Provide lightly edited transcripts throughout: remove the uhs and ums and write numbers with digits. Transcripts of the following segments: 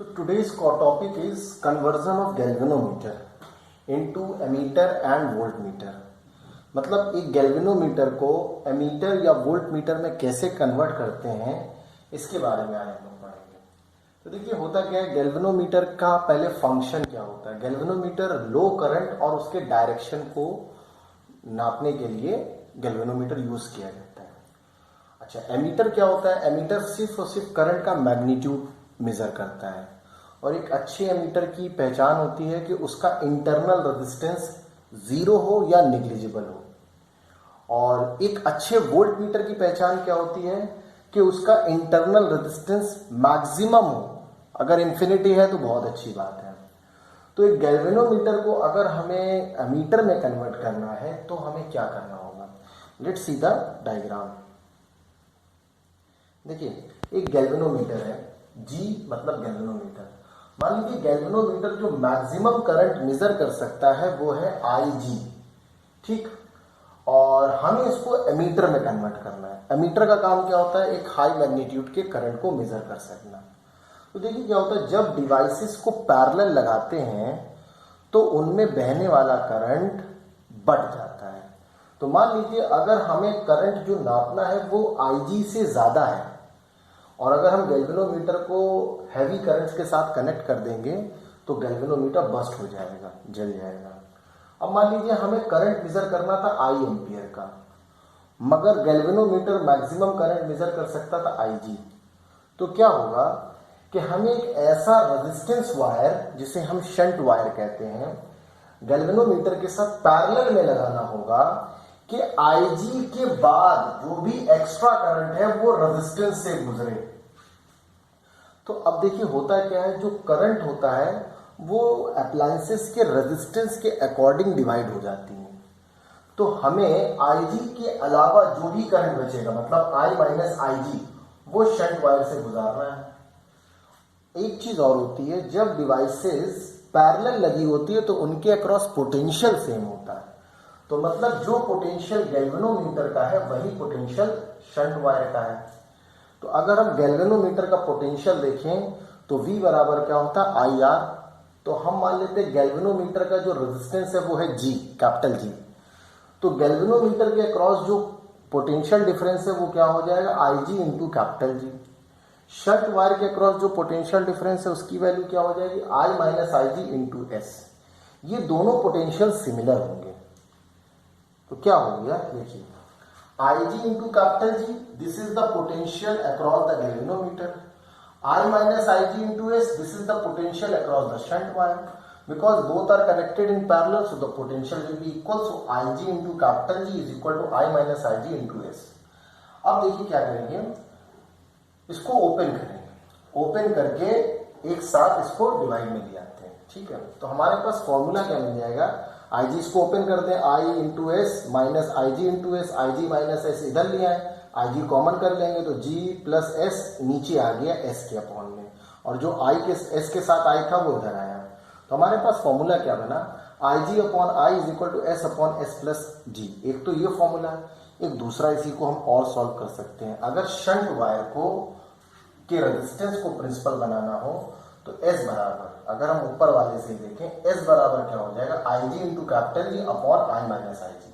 So today's topic is conversion of galvanometer into ammeter and voltmeter। मतलब एक galvanometer को ammeter या voltmeter में कैसे कन्वर्ट करते हैं इसके बारे में आज हम लोग पढ़ेंगे। तो देखिए होता क्या है, गैल्वेनोमीटर का पहले फंक्शन क्या होता है। गैल्वेनोमीटर लो करंट और उसके डायरेक्शन को नापने के लिए गैल्वेनोमीटर यूज किया जाता है। अच्छा, एमीटर क्या होता है? एमीटर सिर्फ और सिर्फ करंट का मैग्नीट्यूड मेजर करता है और एक अच्छे एमीटर की पहचान होती है कि उसका इंटरनल रेजिस्टेंस जीरो हो या निग्लिजिबल हो। और एक अच्छे वोल्ट मीटर की पहचान क्या होती है कि उसका इंटरनल रेजिस्टेंस मैक्सिमम हो। अगर इंफिनिटी है तो बहुत अच्छी बात है। तो एक गैल्वेनोमीटर को अगर हमें एमीटर में कन्वर्ट करना है तो हमें क्या करना होगा। Let's see the diagram. देखिए एक गैल्वेनोमीटर है, जी मतलब गैल्वेनोमीटर। मान लीजिए गैल्वेनोमीटर जो मैक्सिमम करंट मेजर कर सकता है वो है IG, ठीक। और हमें इसको एमीटर में कन्वर्ट करना है। एमीटर का काम क्या होता है? एक हाई मैग्नीट्यूड के करंट को मेजर कर सकना। तो देखिए क्या होता है, जब डिवाइसेस को पैरेलल लगाते हैं तो उनमें बहने वाला करंट बढ़ जाता है। तो मान लीजिए अगर हमें करंट जो नापना है वो IG से ज्यादा है और अगर हम गैल्वेनोमीटर को हैवी करंट्स के साथ कनेक्ट कर देंगे तो गैल्वेनोमीटर बस्ट हो जाएगा, जल जाएगा। अब मान लीजिए हमें करंट मेजर करना था I एम्पियर का, मगर गैल्वेनोमीटर मैक्सिमम करंट मेजर कर सकता था IG। तो क्या होगा कि हमें एक ऐसा रेजिस्टेंस वायर, जिसे हम शंट वायर कहते हैं, गैल्वेनोमीटर के साथ पैरेलल में लगाना होगा कि IG के बाद जो भी एक्स्ट्रा करंट है वो रेजिस्टेंस से गुजरे। तो अब देखिए होता क्या है, जो करंट होता है वो अप्लायंसेस के रेजिस्टेंस के अकॉर्डिंग डिवाइड हो जाती है। तो हमें IG के अलावा जो भी करंट बचेगा, मतलब I माइनस IG, वो शंट वायर से गुजारना है। एक चीज और होती है, जब डिवाइसेस पैरेलल लगी होती है तो उनके अक्रॉस पोटेंशियल सेम होता है। तो मतलब जो पोटेंशियल गैल्वेनोमीटर का है वही पोटेंशियल शंट वायर का है। तो अगर हम गैल्वेनोमीटर का पोटेंशियल देखें तो V बराबर क्या होता है? IR। तो हम मान लेते हैं गैल्वेनोमीटर का जो रेजिस्टेंस है वो है G, कैपिटल G। तो गैल्वेनोमीटर के अक्रॉस जो पोटेंशियल डिफरेंस है वो क्या हो जाएगा? IG into capital G। Shunt wire के अक्रॉस जो पोटेंशियल डिफरेंस है उसकी वैल्यू क्या हो जाएगी? I minus IG into S। ये दोनों पोटेंशियल सिमिलर होंगे। तो क्या हो गया, देखिए IG into capital G, this is the potential across the galvanometer. I minus IG into S, this is the potential across the shunt wire. Because both are connected in parallel, so the potential will be equal. So IG into capital G is equal to I minus IG into S. अब देखिए क्या करेंगे, इसको open करेंगे। Open करके एक साथ इसको डिवाइड में ले आते हैं, ठीक है। तो हमारे पास फॉर्मूला क्या मिल जाएगा? IG इसको ओपन कर दें, I into S minus IG into S. IG minus S इधर लिया है, IG कॉमन कर लेंगे तो G प्लस S नीचे आ गया S के अपॉन में, और जो I के S के साथ I था वो इधर आया। तो हमारे पास फॉर्मूला क्या बना? IG upon I is equal to S upon S plus G। एक तो ये फॉर्मूला है, एक दूसरा इसी को हम और सॉल्व कर सकते हैं। अगर शंट वायर को के रेजिस्टेंस को प्रिंसिपल बनाना हो तो S बराबर, अगर हम ऊपर वाले से देखें, S बराबर क्या हो जाएगा? IG into capital G upon I minus IG।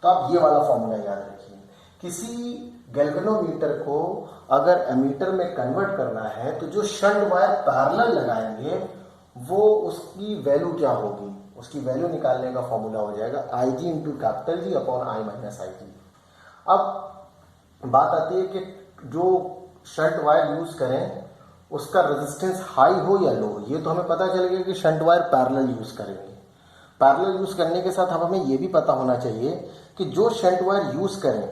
तो आप ये वाला फॉर्मूला याद रखिए। किसी गैल्वेनोमीटर को अगर एमीटर में कन्वर्ट करना है तो जो शंट वायर पैरेलल लगाएंगे वो उसकी वैल्यू क्या होगी, उसकी वैल्यू निकालने का फॉर्मूला हो जाएगा IG into capital G upon I minus IG। अब बात आती है कि जो शंट वायर यूज करें उसका रेजिस्टेंस हाई हो या लो। ये तो हमें पता चल गया कि शंट वायर पैरेलल यूज करेंगे। पैरेलल यूज करने के साथ अब हमें यह भी पता होना चाहिए कि जो शंट वायर यूज करें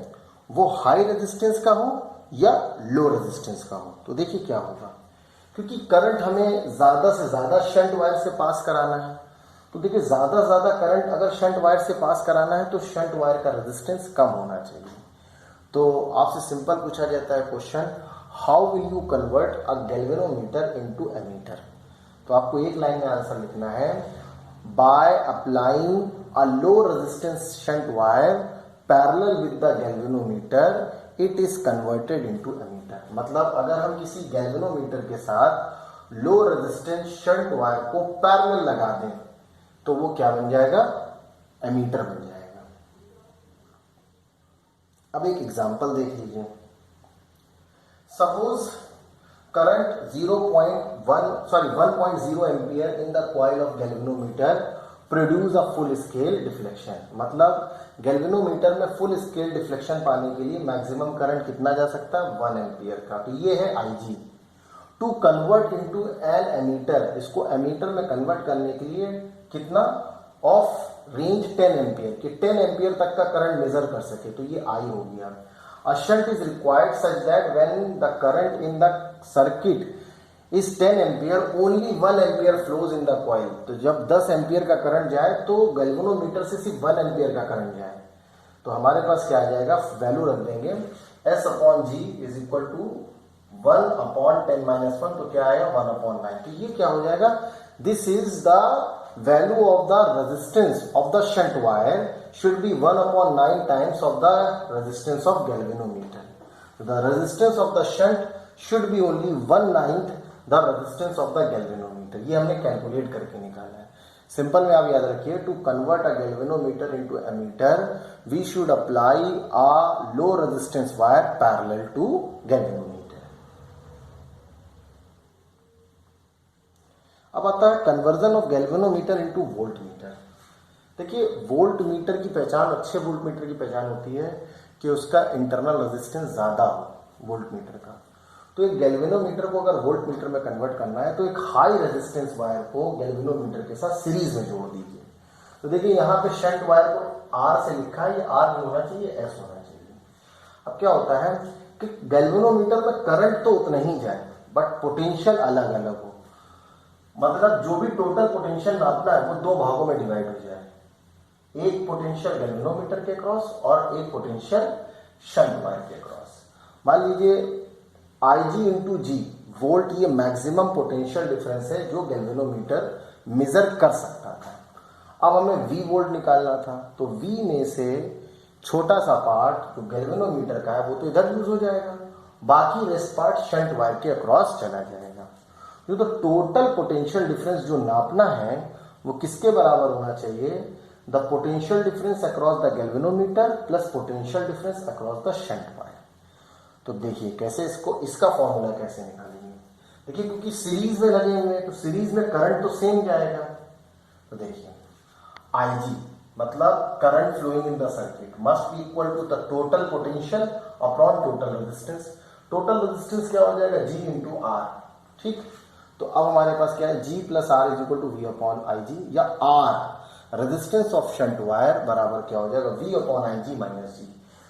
वो हाई रेजिस्टेंस का हो या लो रेजिस्टेंस का हो। तो देखिए क्या होगा, क्योंकि करंट हमें ज्यादा से ज्यादा शंट वायर से पास कराना है। तो देखिए ज्यादा से ज्यादा करंट अगर शंट वायर से पास कराना है तो शंट वायर का रेजिस्टेंस कम होना चाहिए। तो आपसे सिंपल पूछा जाता है question, how will you convert a galvanometer into ammeter. तो आपको एक लाइन में आंसर लिखना है, by applying a low resistance shunt wire parallel with the galvanometer it is converted into ammeter. मतलब अगर हम किसी गैल्वेनोमीटर के साथ लो रेजिस्टेंस शंट वायर को पैरेलल लगा दें तो वो क्या बन जाएगा, एमीटर बन जाएगा। अब एक एग्जांपल देख लीजिए। Suppose current 1.0 ampere in the coil of galvanometer produce a full scale deflection. मतलब गैल्वेनोमीटर में फुल स्केल डिफ्लेक्शन पाने के लिए मैक्सिमम करंट कितना जा सकता है, 1 एम्पियर का। तो ये है IG। To convert into an ammeter, इसको एमीटर में कन्वर्ट करने के लिए कितना, ऑफ रेंज 10 एम्पियर के 10 एम्पियर तक का करंट मेजर कर सके, तो ये I हो गया। A shunt is required such that when the current in the circuit is 10 ampere, only 1 ampere flows in the coil। तो जब 10 एम्पियर का करंट जाए तो गैल्वेनोमीटर से सिर्फ 1 एम्पियर का करंट जाए। तो हमारे पास क्या आ जाएगा, वैल्यू रख देंगे S/G इज इक्वल टू 1/10-1, तो क्या आएगा 1/9। तो ये क्या हो जाएगा, this is the value of the resistance of the shunt wire should be 1/9 times of the resistance of galvanometer. So the resistance of the shunt should be only 1/9 the resistance of the galvanometer। ये हमने calculate करके निकाला है। Simple में आप याद रखिए, to convert a galvanometer into ammeter we should apply a low resistance wire parallel to galvanometer। अब आता है conversion of galvanometer into volt meter. देखिए वोल्ट मीटर की पहचान, अच्छे वोल्ट मीटर की पहचान होती है कि उसका इंटरनल रेजिस्टेंस ज्यादा हो वोल्ट मीटर का। तो एक गैल्वेनोमीटर को अगर वोल्ट मीटर में कन्वर्ट करना है तो एक हाई रेजिस्टेंस वायर को गैल्वेनोमीटर के साथ सीरीज में जोड़ दीजिए। तो देखिए यहाँ पे शंट वायर को R से लिखा है, ये R नहीं होना चाहिए, S होना चाहिए। अब क्या होता है कि गैल्वेनोमीटर में करंट तो उतना ही जाए बट पोटेंशियल अलग अलग हो। मतलब जो भी टोटल पोटेंशियल नापना है वो दो भागों में डिवाइड हो जाए, एक पोटेंशियल गैल्वेनोमीटर के क्रॉस और एक पोटेंशियल शंट वायर के क्रॉस। मान लीजिए IG इंटू G वोल्ट, ये मैक्सिमम पोटेंशियल डिफरेंस है जो गैल्वेनोमीटर मेजर कर सकता था। अब हमें V वोल्ट निकालना था, तो V में से छोटा सा पार्ट जो गैल्वेनोमीटर का है वो तो इधर यूज हो जाएगा, बाकी रेस्ट पार्ट शंट वायर के अक्रॉस चला जाएगा। तो टोटल पोटेंशियल डिफरेंस जो नापना है वो किसके बराबर होना चाहिए, the potential difference across the galvanometer plus potential difference across the shunt wire. तो देखिए कैसे इसका फॉर्मूला कैसे निकालेंगे। देखिए क्योंकि सीरीज में लगे हुए हैं तो सीरीज में करंट तो सेम जाएगा। तो देखिए IG मतलब current flowing in the circuit must be equal to the total potential upon total resistance. Total resistance क्या हो जाएगा, G इंटू R। ठीक, तो अब हमारे पास क्या है, G plus R is equal to V upon IG, या R resistance of shunt wire बराबर क्या हो जाएगा, V upon IG minus G।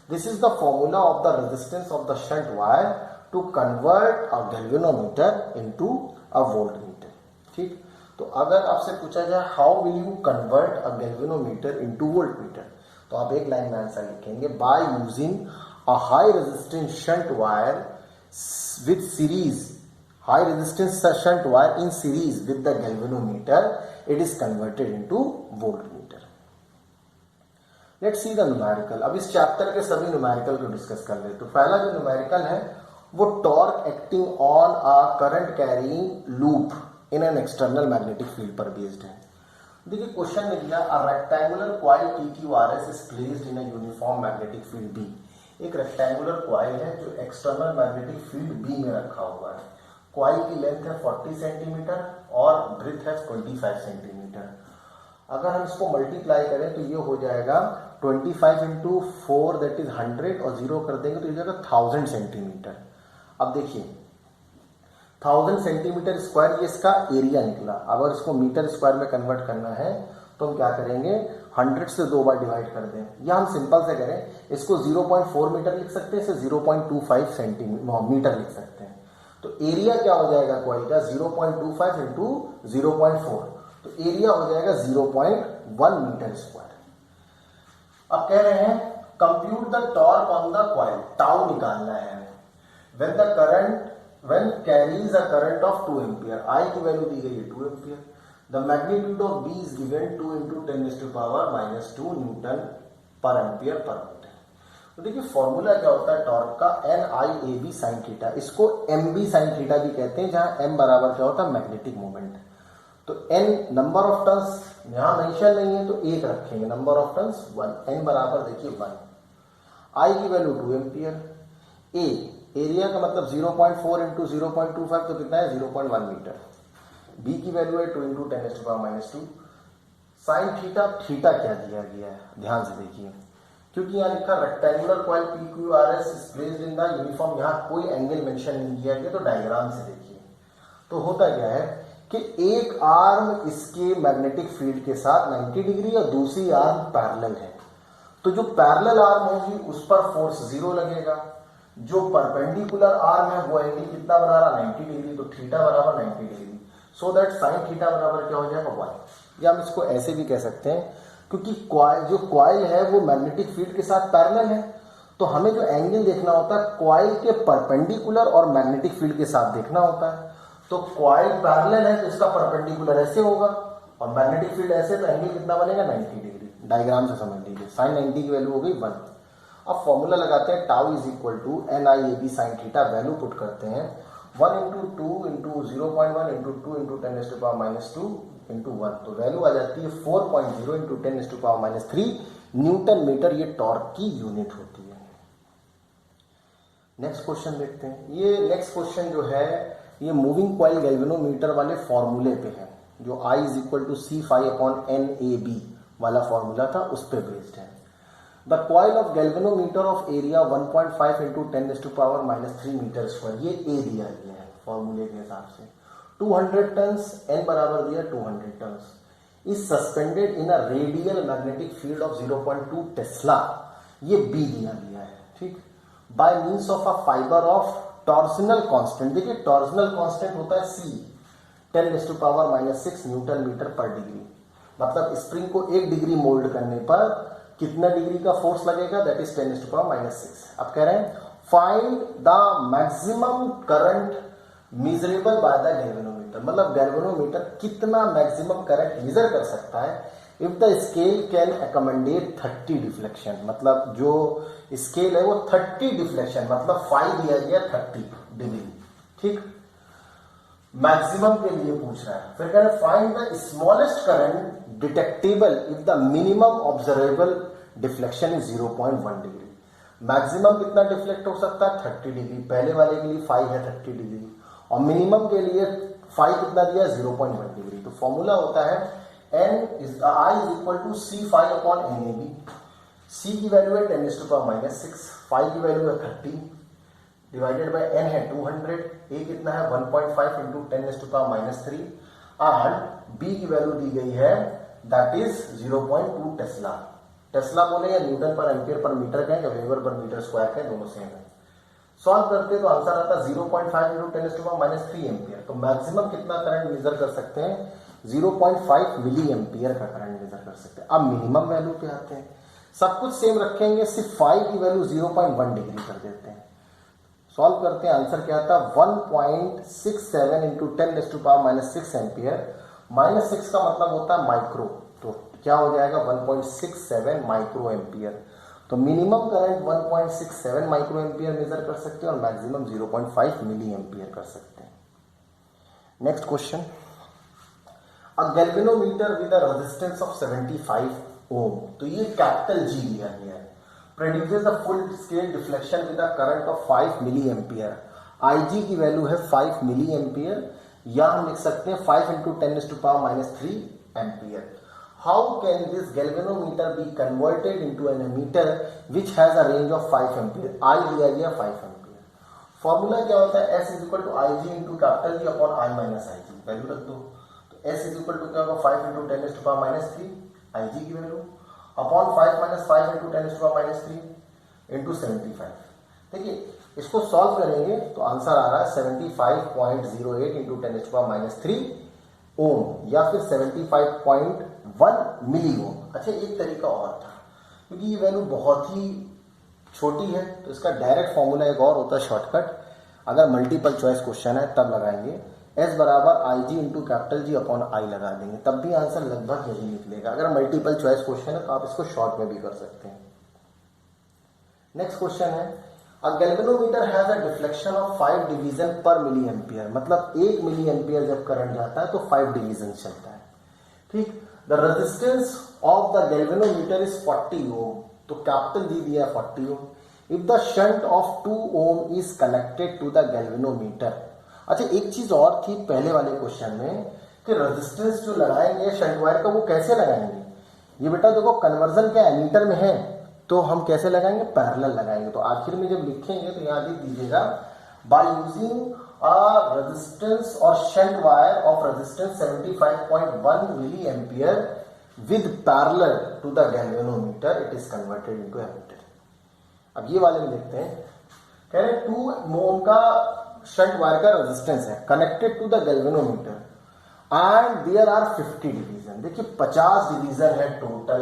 This is the formula of the resistance of the shunt wire to convert a galvanometer into a voltmeter. ठीक, तो अगर आपसे पूछा जाए how will you convert a galvanometer into voltmeter, तो आप एक line में आंसर लिखेंगे, by using a high resistance shunt wire with series, high resistance shunt wire in series with the galvanometer, it is converted into voltmeter। Let's see the numerical। अब इस chapter के सभी numerical को discuss कर ले। तो पहला जो न्यूमेरिकल है वो torque acting on a current carrying loop in an external magnetic field पर बेस्ड है। देखिए क्वेश्चन ने दिया a rectangular coil PQRS is placed in a uniform magnetic field B। एक रेक्टेंगुलर कॉइल है जो एक्सटर्नल मैग्नेटिक फील्ड B में रखा हुआ है। कॉइल की लेंथ है 40 सेंटीमीटर और ब्रेथ है 25 सेंटीमीटर। अगर हम इसको मल्टीप्लाई करें तो ये हो जाएगा 25 इंटू 4 दैट इज 100 और 0 कर देंगे तो ये जाएगा 1000 सेंटीमीटर। अब देखिए 1000 सेंटीमीटर स्क्वायर ये इसका एरिया निकला। अगर इसको मीटर स्क्वायर में कन्वर्ट करना है तो हम क्या करेंगे, 100 से 2 बार डिवाइड कर दें, या हम सिंपल से करें इसको 0.4 मीटर लिख सकते हैं, इसे 0.25 सेंटीमीटर लिख सकते हैं। तो एरिया क्या हो जाएगा कॉइल का, 0.25 इंटू 0.4, तो एरिया हो जाएगा 0.1 मीटर स्क्वायर। अब कह रहे हैं compute the torque on the coil, tau निकालना है। When carries a current of 2 ampere, I की वैल्यू दी गई है 2 ampere, the magnitude of B is given 2 into 10⁻⁻² newton per ampere per metre. तो देखिए फॉर्मूला क्या होता है टॉर्क का, N I A B sine theta, इसको एम बी साइन थीटा भी कहते हैं, जहां एम बराबर क्या होता है मैग्नेटिक मोमेंट। तो एन नंबर ऑफ टर्न्स यहां मेंशन नहीं है तो एक रखेंगे, नंबर ऑफ टर्न्स 1, एन बराबर देखिए 1, आई की वैल्यू 2 एम्पियर, ए एरिया का मतलब 0.4 इंटू 0.25 तो कितना है 0.1 मीटर, बी की वैल्यू है 2 इंटू 10⁻², साइन थीटा, थीटा क्या दिया गया है ध्यान से देखिए, क्योंकि यहाँ लिखा rectangular coil P Q R S is placed in the uniform, यहाँ कोई एंगल मेंशन नहीं किया गया, तो डायग्राम से देखिए। तो होता क्या है कि एक आर्म इसके मैग्नेटिक फील्ड के साथ 90 डिग्री और दूसरी आर्म पैरेलल है, तो जो पैरेलल आर्म होगी उस पर फोर्स 0 लगेगा, जो परपेंडिकुलर आर्म है वो एंगल कितना बना रहा 90 डिग्री, तो थीटा बराबर 90 degree, so that sine theta बराबर क्या हो जाएगा 1। या हम इसको ऐसे भी कह सकते हैं, क्योंकि जो कॉइल है वो मैग्नेटिक फील्ड के साथ पैरेलल है, तो हमें जो एंगल देखना होता है कॉइल के परपेंडिकुलर और मैग्नेटिक फील्ड के साथ देखना होता है। तो कॉइल पैरेलल है तो इसका परपेंडिकुलर ऐसे होगा और मैग्नेटिक फील्ड ऐसे, तो एंगल कितना बनेगा 90 डिग्री। डायग्राम से समझ लीजिए, साइन 90 की वैल्यू हो गई 1। अब फॉर्मूला लगाते हैं, tau is equal to N I A B sine theta, value put करते हैं 1 into 2 into 0.1 into 2 into 10⁻² into 1, तो वैल्यू आ जाती है 4.0 इंटू 10⁻³ न्यूटन मीटर, ये टॉर्क की यूनिट होती है। नेक्स्ट क्वेश्चन देखते हैं। ये नेक्स्ट क्वेश्चन जो है ये मूविंग कॉइल गैल्वेनोमीटर वाले फॉर्मूले पे है, जो I is equal to C⁵/NAB वाला फॉर्मूला था उस पे बेस्ड है। The coil of galvanometer of area 1.5 into 10⁻³ metre square, ये ए दिया गया है फॉर्मूले के हिसाब से, 200 टन्स, एन बराबर दिया 200 turns, is suspended in a radial magnetic field of 0.2 tesla, ये बी दिया गया है, ठीक, by means of a fibre of torsional constant. देखिए टॉर्सनल कांस्टेंट होता है C 10⁻⁻6 न्यूटन मीटर पर डिग्री, मतलब स्प्रिंग को 1 डिग्री मोल्ड करने पर कितना डिग्री का फोर्स लगेगा, दैट इज 10⁻⁶। अब कह रहे हैं find the maximum current measurable by the galvanometer, मतलब गैल्वेनोमीटर कितना मैक्सिमम करंट मेजर कर सकता है if the scale can accommodate 30 deflection, मतलब जो स्केल है वो 30 डिफ्लेक्शन, मतलब 5 दिया गया 30 डिग्री, ठीक, मैक्सिमम के लिए पूछ रहा है। फिर कह रहे find the smallest current detectable if the minimum observable deflection is 0.1 degree, maximum कितना डिफ्लेक्ट हो सकता है 30 डिग्री, पहले वाले के लिए 5 है 30 डिग्री, और मिनिमम के लिए 5 कितना दिया 0.1 डिग्री। तो फॉर्मूला होता है n is I is equal to C⁵/NAB, C की वैल्यू है 10⁻⁻6, 5 की वैल्यू है 30 डिवाइडेड बाय n है 200, a कितना है 1.5 इंटू 10⁻³ एंड b की वैल्यू दी गई है दैट इज 0.2 टेस्ला। टेस्ला बोले या Newton per ampere per metre कहें या वेबर पर मीटर स्क्वायर कहें, दोनों सेम है। सॉल्व करते तो आंसर आता 0.5 इंटू 10⁻³ एम्पियर, तो मैक्सिमम कितना करंट मेजर कर सकते हैं 0.5 मिली एम्पियर का करंट मेजर कर सकते हैं। अब मिनिमम वैल्यू पे आते हैं, सब कुछ सेम रखेंगे, सिर्फ 5 की वैल्यू 0.1 डिग्री कर देते हैं। सॉल्व करते हैं, आंसर क्या आता है 1.67 इंटू 10⁻⁻6 एम्पियर, -6 का मतलब होता है माइक्रो, तो क्या हो जाएगा 1.67 माइक्रो एम्पियर। तो minimum current 1.67 micro ampere measure कर सकते हैं और मैक्सिमम 0.5 मिली एम्पियर कर सकते हैं। Next question, a galvanometer with a resistance of 75 ohm, तो ये कैपिटल G दिया गया है, produces the full scale deflection with a current of 5 milli ampere, IG की वैल्यू है 5 मिली एम्पियर, या हम लिख सकते हैं 5 into 10⁻³ ampere. How can this galvanometer be converted into an ammeter which has a range of 5 ampere, I दिया गया 5 ampere. Formula क्या होता है S is equal to IG into capital G upon I minus IG, value रख दो, S is equal to क्या होगा 5 into 10⁻³ IG की value upon 5 minus 5 into 10⁻³ into 75। देखिए इसको सॉल्व करेंगे तो आंसर आ रहा है 75.08 इंटू 10⁻³ ओम या फिर 75.1 मिली ओम। अच्छा एक तरीका और था, क्योंकि ये वैल्यू बहुत ही छोटी है तो इसका डायरेक्ट फॉर्मूला एक और होता है शॉर्टकट, अगर मल्टीपल चॉइस क्वेश्चन है तब लगाएंगे, S बराबर IG into capital G upon I लगा देंगे, तब भी आंसर लगभग यही निकलेगा। अगर मल्टीपल चॉइस क्वेश्चन है तो आप इसको शॉर्ट में भी कर सकते हैं। नेक्स्ट क्वेश्चन है, अ galvanometer has a deflection of 5 division पर मिली एम्पियर, मतलब 1 मिली एम्पियर जब करंट जाता है तो 5 डिवीजन चलता है। ठीक, the resistance of the galvanometer is 40 ohm, तो कैपिटल जी दिया 40 ohm. If the shunt of 2 ohm is connected to the galvanometer. अच्छा, एक चीज और थी पहले वाले क्वेश्चन में कि रेजिस्टेंस जो लगाएंगे शंट वायर का वो कैसे लगाएंगे। ये बेटा देखो कन्वर्जन क्या एमीटर में है, तो हम कैसे लगाएंगे, पैरेलल लगाएंगे। तो आखिर में जब लिखेंगे तो यहां लिख दीजिएगा, बाय यूजिंग अ रेजिस्टेंस और shunt wire of resistance 75.1 milliampere with parallel to the galvanometer it is converted into ammeter. अब ये वाले में देखते हैं, कह रहे 2 ओम का शंट वायर का रेजिस्टेंस है connected to the galvanometer and there are 50 division. देखिए 50 डिवीजन है टोटल,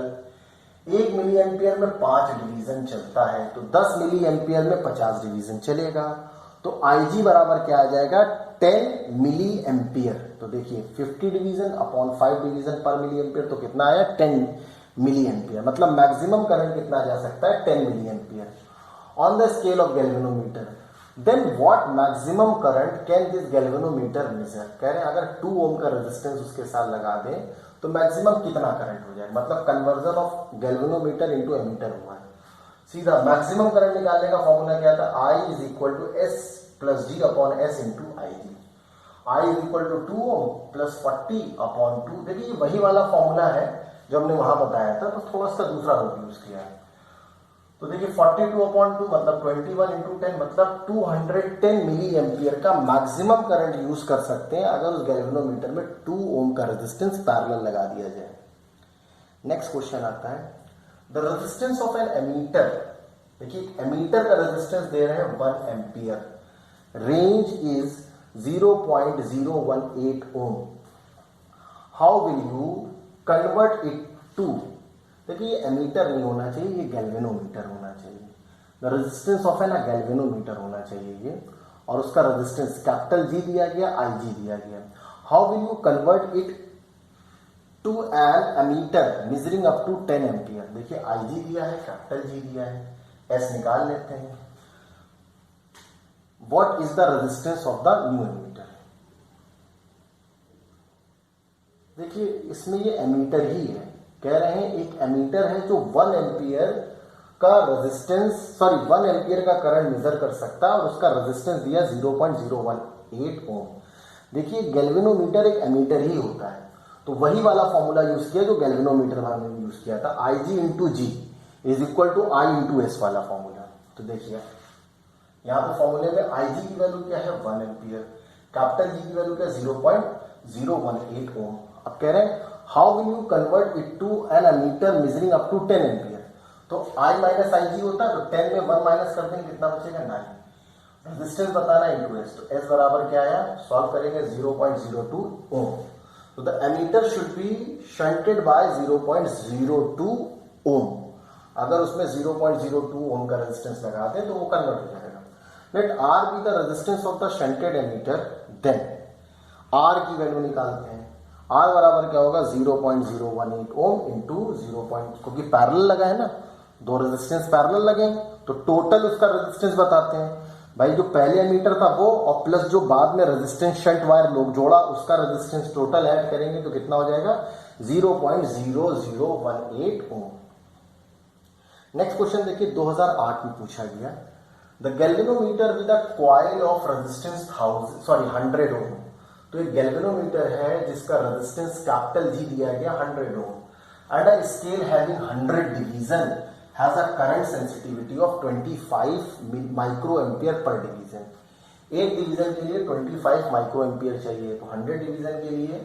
1 मिली एम्पियर में 5 डिवीजन चलता है, तो 10 मिली एम्पियर में 50 डिवीजन चलेगा, तो IG बराबर क्या आ जाएगा, 10 मिली एम्पियर। तो देखिए 50 डिवीजन अपॉन 5 डिवीजन पर मिली एम्पियर, तो कितना आया, 10 मिली एम्पियर। मतलब मैक्सिमम करंट कितना जा सकता है, 10 milli ampere on the scale of galvanometer. Then what maximum current can this galvanometer measure. कह रहे हैं अगर 2 ओम का रेजिस्टेंस उसके साथ लगा दें तो मैक्सिमम कितना करंट हो जाएगा, मतलब conversion of galvanometer into ammeter हुआ है। सीधा मैक्सिमम करंट निकालने का फॉर्मूला क्या था, I is equal to S plus G upon S into IG। I is equal to 2 ohm plus 40 upon 2। देखिए वही वाला फॉर्मूला है जो हमने वहां बताया था, तो थोड़ा सा दूसरा रूप यूज किया है। तो देखिए 42 अपॉन 2 मतलब 21 इंटू 10 मतलब 210 मिली एम्पियर का मैक्सिमम करंट यूज कर सकते हैं अगर उस गैल्वेनोमीटर में 2 ओम का रेजिस्टेंस पैरेलल लगा दिया जाए। नेक्स्ट क्वेश्चन आता है, the resistance of an ammeter. देखिए एमीटर का रेजिस्टेंस दे रहे हैं 1 ampere, range is 0.018 ohm. How will you convert it to. देखिए एमीटर नहीं होना चाहिए, ये गैल्वेनोमीटर होना चाहिए। The resistance of an galvanometer होना चाहिए ये, और उसका रेजिस्टेंस कैपिटल G दिया गया, IG दिया गया। How will you convert it to an ammeter measuring up to 10 ampere. देखिए IG दिया है, कैपिटल G दिया है, S निकाल लेते हैं। What is the resistance of the new ammeter. देखिए इसमें ये एमीटर ही है, कह रहे हैं एक एमीटर है जो 1 एम्पियर का रेजिस्टेंस 1 एम्पियर का करंट मेजर कर सकता है, और उसका रेजिस्टेंस दिया 0.018 ओम। देखिए गैल्वेनोमीटर एक एमीटर ही होता है, तो वही वाला फॉर्मूला यूज किया जो गैल्वेनोमीटर वाले ने यूज किया था, IG into G is equal to I into S वाला फॉर्मूला। तो देखिए यहां पर फॉर्मूले में IG की वैल्यू क्या है, 1 एम्पियर, कैपिटल G की वैल्यू क्या है, 0.018 ओम। अब कह रहे हैं how will you convert it to an ammeter measuring up to 10 ampere. तो I माइनस IG होता है, तो 10 में 1 माइनस कर देंगे, कितना बचेगा, 9। रेजिस्टेंस बताना इंटू S, तो S बराबर क्या आया, सॉल्व करेंगे 0.02 ओम। तो the ammeter should be shunted by 0.02 ohm. अगर उसमें 0.02 ओम का रेजिस्टेंस लगा दें तो वो कन्वर्ट हो जाएगा। Let R be the resistance of the shunted ammeter, then R की वैल्यू निकालते हैं। R बराबर क्या होगा, 0.018 ओम इंटू 0. क्योंकि पैरेलल लगा है ना, दो रेजिस्टेंस पैरेलल लगे, तो टोटल उसका रेजिस्टेंस बताते हैं भाई। जो पहले एमीटर था वो, और प्लस जो बाद में रेजिस्टेंस शंट वायर लोग जोड़ा उसका रेजिस्टेंस टोटल ऐड करेंगे तो कितना हो जाएगा, 0.0018 ओम। नेक्स्ट क्वेश्चन देखिए 2008 में पूछा गया, the galvanometer with a coil of resistance 100 ओम। तो एक गैल्वेनोमीटर है जिसका रेजिस्टेंस कैपिटल G दिया गया 100 ohm and a scale having 100 division has a current sensitivity of 25 micro ampere per division. एक डिवीजन के लिए 25 माइक्रो एम्पियर चाहिए, तो 100 डिवीजन के लिए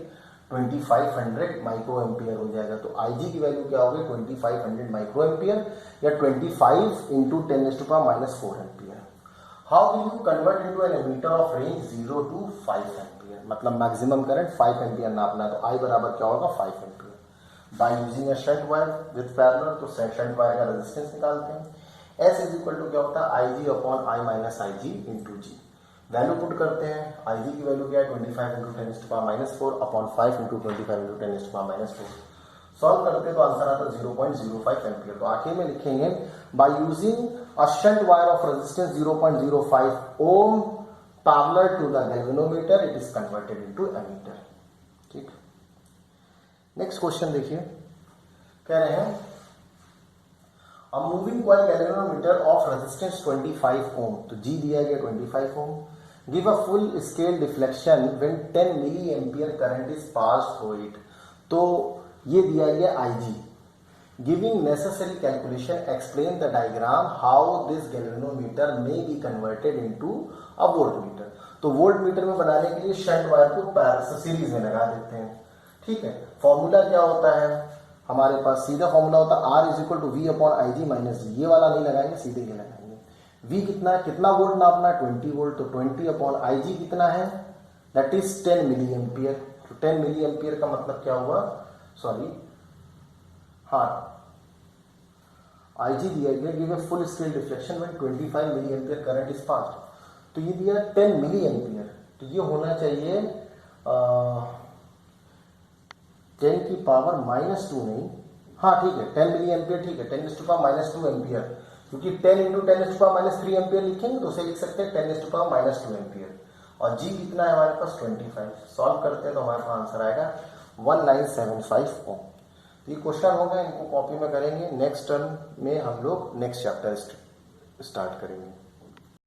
2500 माइक्रो एम्पियर हो जाएगा। तो IG की वैल्यू क्या होगी, 2500 माइक्रो एम्पियर या 25 into 10⁻⁴ ampere. How will you convert into an ammeter of range 0 to 5 ampere, मतलब मैक्सिमम करंट 5 एम्पियर नापना है, तो I बराबर क्या होगा, 5 ampere. By using a shunt wire with parallel, तो शंट वायर का रेजिस्टेंस निकालते हैं। S इज इक्वल टू क्या होता है, IG upon I minus IG into G। Value put करते हैं, IG की वैल्यू क्या है, 25 into 10⁻⁴ upon 5 into 25 into 10⁻⁴। Solve करते तो आंसर आता 0.05 एम्पियर। तो आखिर में लिखेंगे by using a shunt wire of resistance 0.05 ohm parallel to the galvanometer it is converted into ammeter. ठीक, नेक्स्ट क्वेश्चन देखिए, कह रहे हैं a moving coil galvanometer of resistance 25 ohm, तो जी दिया गया 25 ohm, give a full scale deflection when 10 milli ampere current is pass through it. तो ये दिया गया IG, giving necessary calculation explain the diagram how this galvanometer may be converted into a voltmeter. तो voltmeter में बनाने के लिए shunt wire को सीरीज में लगा देते हैं। ठीक है, फॉर्मूला क्या होता है हमारे पास, सीधा फॉर्मूला होता है R is equal to V upon IG minus G। ये वाला नहीं लगाएंगे, सीधे ये लगाएंगे। V कितना है, कितना वोल्ट नापना है, 20 वोल्ट, तो 20 अपॉन IG कितना है, दैट इज 10 मिली एम्पियर। तो 10 मिली एम्पियर का मतलब क्या हुआ, सॉरी हाँ, IG दिया गया give a full scale deflection when 25 milli ampere current is passed. तो ये दिया 10 मिली एम्पियर, तो ये होना चाहिए 10 की पावर -2 नहीं, हाँ ठीक है 10 मिली एम्पियर, ठीक है 10 टू पावर -2 एम्पियर, क्योंकि 10 इंटू 10 टू पावर -3 एम्पियर लिखेंगे तो उसे लिख सकते हैं 10 टू पावर -2 एम्पियर। और G कितना है हमारे पास 25। सॉल्व करते हैं तो हमारे पास आंसर आएगा 1975 ओम। ये क्वेश्चन होगा, इनको कॉपी में करेंगे, नेक्स्ट टर्म में हम लोग नेक्स्ट चैप्टर स्टार्ट करेंगे।